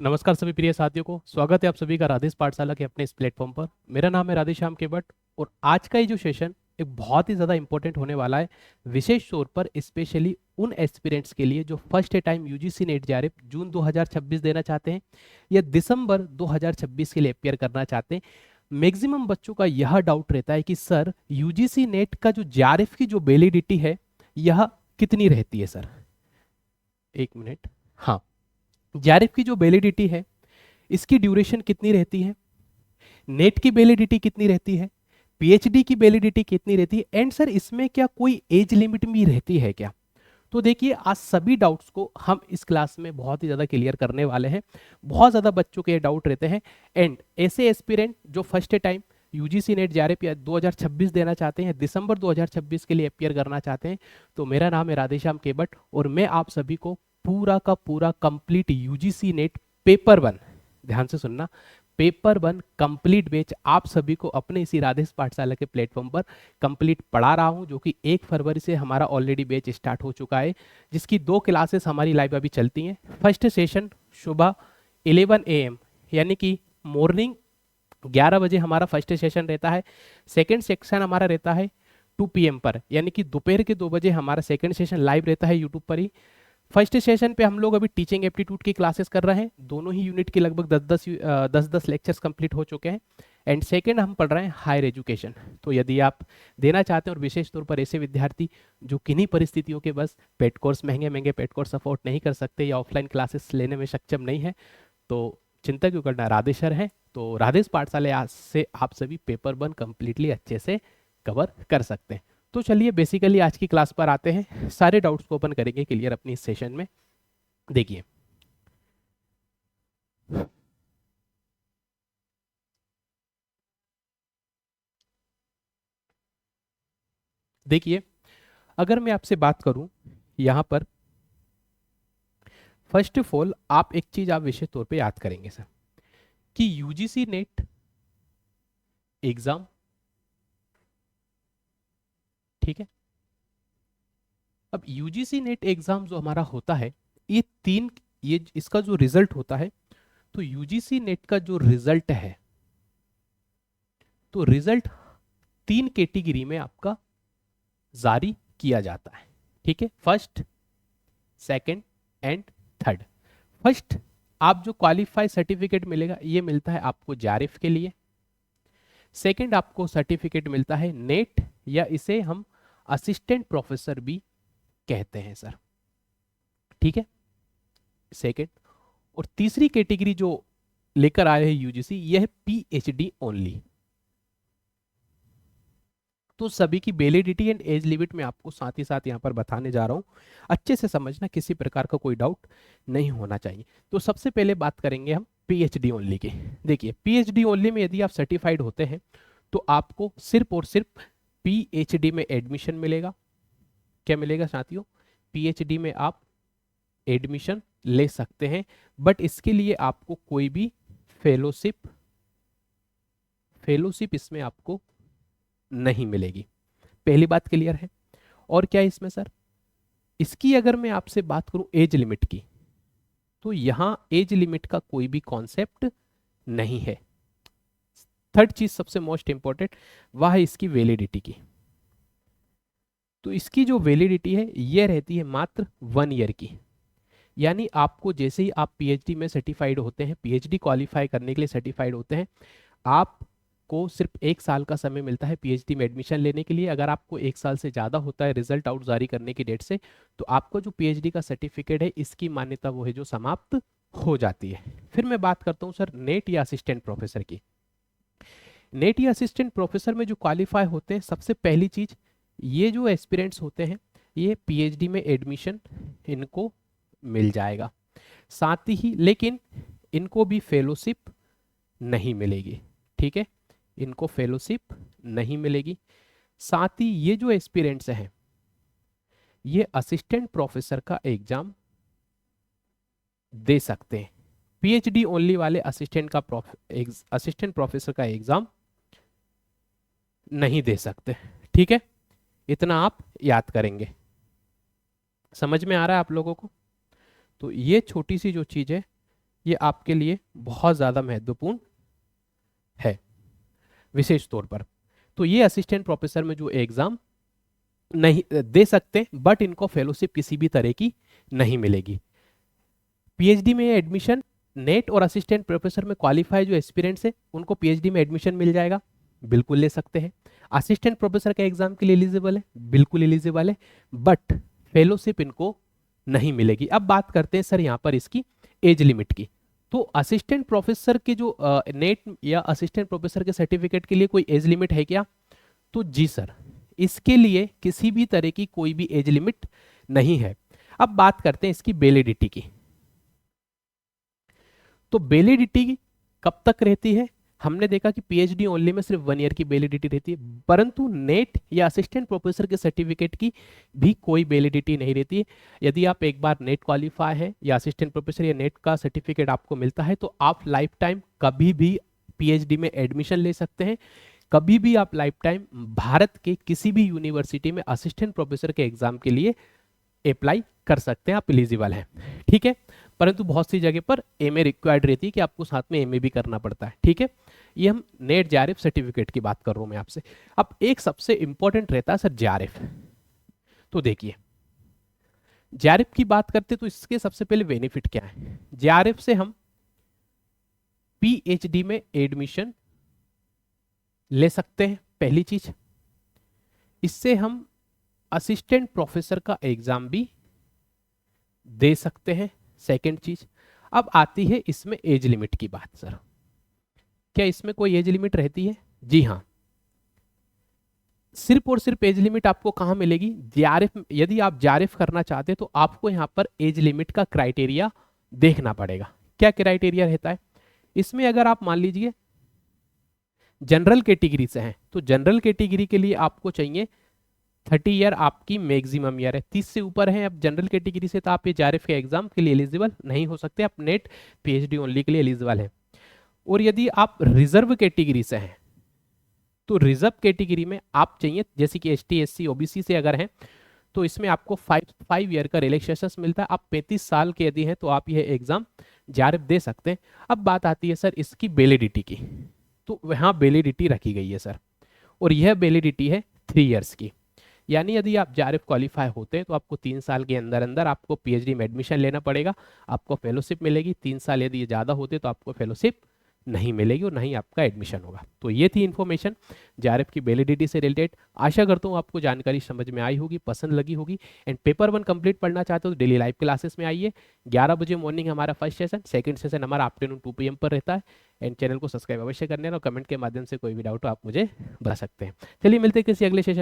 नमस्कार सभी प्रिय साथियों को, स्वागत है आप सभी का राधेश पाठशाला के अपने इस प्लेटफॉर्म पर। मेरा नाम है राधेश्याम केवट और आज का ये जो सेशन एक बहुत ही ज़्यादा इंपॉर्टेंट होने वाला है, विशेष तौर पर स्पेशली उन एस्पिरेंट्स के लिए जो first time UGC NET JRF June 2026 देना चाहते हैं या दिसंबर 2026 के लिए अपियर करना चाहते हैं। मैक्सिमम बच्चों का यह डाउट रहता है कि सर यूजीसी नेट का जो जेआरएफ की जो वैलिडिटी है यह कितनी रहती है सर। एक मिनट, हाँ, जेआरएफ की जो वैलिडिटी है इसकी ड्यूरेशन कितनी रहती है, नेट की वैलिडिटी कितनी रहती है, पीएचडी की वैलिडिटी कितनी रहती है, एंड सर इसमें क्या कोई एज लिमिट भी रहती है क्या। तो देखिए आज सभी डाउट्स को हम इस क्लास में बहुत ही ज़्यादा क्लियर करने वाले हैं। बहुत ज़्यादा बच्चों के डाउट रहते हैं एंड ऐसे एस्पिरेंट जो first time UGC NET JRF या 2026 देना चाहते हैं, दिसंबर 2026 के लिए अपियर करना चाहते हैं, तो मेरा नाम है राधेश्याम केवट और मैं आप सभी को पूरा का पूरा कंप्लीट यूजीसी नेट पेपर 1, ध्यान से सुनना, पेपर 1 कंप्लीट बैच आप सभी को अपने इसी राधेश पाठशाला के प्लेटफॉर्म पर कंप्लीट पढ़ा रहा हूं, जो कि 1 फरवरी से हमारा ऑलरेडी बैच स्टार्ट हो चुका है, जिसकी 2 क्लासेस हमारी लाइव अभी चलती हैं। फर्स्ट सेशन सुबह 11 AM यानी कि मॉर्निंग 11 बजे हमारा फर्स्ट सेशन रहता है। सेकेंड सेक्शन हमारा रहता है 2 PM पर, यानी कि दोपहर के 2 बजे हमारा सेकेंड सेशन लाइव रहता है यूट्यूब पर ही। फर्स्ट सेशन पे हम लोग अभी टीचिंग एप्टीट्यूड की क्लासेस कर रहे हैं, दोनों ही यूनिट के लगभग 10-10 लेक्चर्स कंप्लीट हो चुके हैं। एंड सेकंड हम पढ़ रहे हैं हायर एजुकेशन। तो यदि आप देना चाहते हैं और विशेष तौर पर ऐसे विद्यार्थी जो किन्हीं परिस्थितियों के बस पेड कोर्स महंगे महंगे पेड कोर्स अफोर्ड नहीं कर सकते या ऑफलाइन क्लासेस लेने में सक्षम नहीं है, तो चिंता क्यों करना, राधेश्वर है तो राधेश पाठशाला आज से आप सभी पेपर 1 कंप्लीटली अच्छे से कवर कर सकते हैं। तो चलिए बेसिकली आज की क्लास पर आते हैं, सारे डाउट्स को ओपन करेंगे क्लियर अपनी इस सेशन में। देखिए देखिए अगर मैं आपसे बात करूं यहां पर, फर्स्ट ऑफ ऑल आप एक चीज आप विशेष तौर पे याद करेंगे सर कि यूजीसी नेट एग्जाम, ठीक है, अब यूजीसी नेट एग्जाम जो हमारा होता है ये तीन, ये इसका जो रिजल्ट होता है, तो यूजीसी नेट का जो रिजल्ट है, तो रिजल्ट 3 कैटेगरी में आपका जारी किया जाता है, ठीक है, first, second and third. First, आप जो क्वालिफाई सर्टिफिकेट मिलेगा ये मिलता है आपको जेआरएफ के लिए। सेकंड, आपको सर्टिफिकेट मिलता है नेट या इसे हम असिस्टेंट प्रोफेसर भी कहते हैं सर, ठीक है, सेकंड। और तीसरी कैटेगरी जो लेकर आए हैं यूजीसी, यह है पीएचडी ओनली। तो सभी की वैलिडिटी एंड एज लिमिट में आपको साथ ही साथ यहाँ पर बताने जा रहा हूँ, अच्छे से समझना, किसी प्रकार का कोई डाउट नहीं होना चाहिए। तो सबसे पहले बात करेंगे हम पीएचडी ओनली की। देखिए पीएचडी ओनली में यदि आप सर्टिफाइड होते हैं तो आपको सिर्फ और सिर्फ पीएचडी में एडमिशन मिलेगा। क्या मिलेगा साथियों, पीएचडी में आप एडमिशन ले सकते हैं, बट इसके लिए आपको कोई भी फेलोशिप इसमें आपको नहीं मिलेगी। पहली बात क्लियर है। और क्या है इसमें सर, इसकी अगर मैं आपसे बात करूं एज लिमिट की, तो यहां एज लिमिट का कोई भी कॉन्सेप्ट नहीं है। थर्ड चीज सबसे मोस्ट इंपॉर्टेंट वह है इसकी वैलिडिटी की। तो इसकी जो वैलिडिटी है यह रहती है मात्र 1 ईयर की, यानी आपको जैसे ही आप पीएचडी में सर्टिफाइड होते हैं, पीएचडी क्वालिफाई करने के लिए सर्टिफाइड होते हैं, आपको सिर्फ 1 साल का समय मिलता है पीएचडी में एडमिशन लेने के लिए। अगर आपको 1 साल से ज़्यादा होता है रिजल्ट आउट जारी करने की डेट से, तो आपको जो पीएचडी का सर्टिफिकेट है इसकी मान्यता वो है जो समाप्त हो जाती है। फिर मैं बात करता हूँ सर नेट या असिस्टेंट प्रोफेसर की। नेट या असिस्टेंट प्रोफेसर में जो क्वालिफाई होते हैं, सबसे पहली चीज, ये जो एस्पिरेंट्स होते हैं ये पीएचडी में एडमिशन इनको मिल जाएगा, साथ ही लेकिन इनको भी फेलोशिप नहीं मिलेगी, ठीक है, इनको फेलोशिप नहीं मिलेगी। साथ ही ये जो एस्पिरेंट्स हैं ये असिस्टेंट प्रोफेसर का एग्जाम दे सकते हैं। पीएचडी ओनली वाले असिस्टेंट प्रोफेसर का एग्जाम नहीं दे सकते, ठीक है, इतना आप याद करेंगे। समझ में आ रहा है आप लोगों को। तो ये छोटी सी जो चीज है ये आपके लिए बहुत ज़्यादा महत्वपूर्ण है विशेष तौर पर। तो ये असिस्टेंट प्रोफेसर में जो एग्ज़ाम नहीं दे सकते, बट इनको फेलोशिप किसी भी तरह की नहीं मिलेगी। पीएचडी में एडमिशन नेट और असिस्टेंट प्रोफेसर में क्वालिफाई जो एस्पिरेंट्स है उनको पीएचडी में एडमिशन मिल जाएगा, बिल्कुल ले सकते हैं। असिस्टेंट प्रोफेसर के एग्जाम के लिए एलिजिबल है, बिल्कुल एलिजिबल है, बट फेलोशिप इनको नहीं मिलेगी। अब बात करते हैं सर यहाँ पर इसकी एज लिमिट की। तो असिस्टेंट प्रोफेसर के जो नेट या असिस्टेंट प्रोफेसर के सर्टिफिकेट के लिए कोई एज लिमिट है क्या? तो जी सर, इसके लिए किसी भी तरह की कोई भी एज लिमिट नहीं है। अब बात करते हैं इसकी वैलिडिटी की। तो वैलिडिटी कब तक रहती है? हमने देखा कि पीएचडी ओनली में सिर्फ 1 ईयर की वैलिडिटी रहती है, परंतु नेट या असिस्टेंट प्रोफेसर के सर्टिफिकेट की भी कोई वैलिडिटी नहीं रहती है। यदि आप एक बार नेट क्वालिफाई है या असिस्टेंट प्रोफेसर या नेट का सर्टिफिकेट आपको मिलता है तो आप लाइफ टाइम कभी भी पीएचडी में एडमिशन ले सकते हैं। कभी भी आप लाइफ टाइम भारत के किसी भी यूनिवर्सिटी में असिस्टेंट प्रोफेसर के एग्जाम के लिए अप्लाई कर सकते हैं, आप एलिजिबल हैं, ठीक है। परंतु बहुत सी जगह पर एमए रिक्वायर्ड रहती है कि आपको साथ में एमए भी करना पड़ता है, ठीक है। ये हम नेट जेआरएफ सर्टिफिकेट की बात कर रहा हूं मैं आपसे। अब एक सबसे इंपॉर्टेंट रहता है सर जेआरएफ। तो देखिए जेआरएफ की बात करते तो इसके सबसे पहले बेनिफिट क्या है। जेआरएफ से हम पीएचडी में एडमिशन ले सकते हैं, पहली चीज। इससे हम असिस्टेंट प्रोफेसर का एग्जाम भी दे सकते हैं, सेकंड चीज। अब आती है इसमें एज लिमिट की बात। सर क्या इसमें कोई एज लिमिट रहती है? जी हाँ, सिर्फ और सिर्फ एज लिमिट आपको कहां मिलेगी? जेआरएफ। यदि आप जेआरएफ करना चाहते हैं तो आपको यहां पर एज लिमिट का क्राइटेरिया देखना पड़ेगा। क्या क्राइटेरिया रहता है इसमें? अगर आप मान लीजिए जनरल कैटेगरी से हैं तो जनरल कैटेगरी के लिए आपको चाहिए 30 ईयर, आपकी मैक्सिमम ईयर है। 30 से ऊपर है अब जनरल कैटेगरी से तो आप ये जेआरएफ के एग्जाम के लिए एलिजिबल नहीं हो सकते, आप नेट पीएचडी ओनली के लिए एलिजिबल हैं। और यदि आप रिजर्व कैटेगरी से हैं तो रिजर्व कैटेगरी में आप चाहिए, जैसे कि एसटी एससी ओबीसी से अगर हैं तो इसमें आपको 5 ईयर का रिलैक्सेशन मिलता है। आप 35 साल के यदि हैं तो आप यह एग्जाम जेआरएफ दे सकते हैं। अब बात आती है सर इसकी वैलिडिटी की। तो वहाँ वैलिडिटी रखी गई है सर, और यह वैलिडिटी है 3 ईयर्स की। यानी यदि आप जेआरएफ क्वालिफाई होते हैं तो आपको 3 साल के अंदर अंदर आपको पीएचडी में एडमिशन लेना पड़ेगा, आपको फेलोशिप मिलेगी। 3 साल यदि ये ज़्यादा होते तो आपको फेलोशिप नहीं मिलेगी और नहीं आपका एडमिशन होगा। तो ये थी इन्फॉर्मेशन जेआरएफ की वैलिडिटी से रिलेटेड। आशा करता हूँ आपको जानकारी समझ में आई होगी, पसंद लगी होगी। एंड पेपर 1 कंप्लीट पढ़ना चाहते हो तो डेली लाइव क्लासेस में आइए। 11 बजे मॉर्निंग हमारा फर्स्ट सेशन, सेकंड सेशन हमारा आफ्टरनून 2 PM पर रहता है। एंड चैनल को सब्सक्राइब अवश्य करने और कमेंट के माध्यम से कोई भी डाउट हो आप मुझे बता सकते हैं। चलिए मिलते हैं किसी अगले सेशन।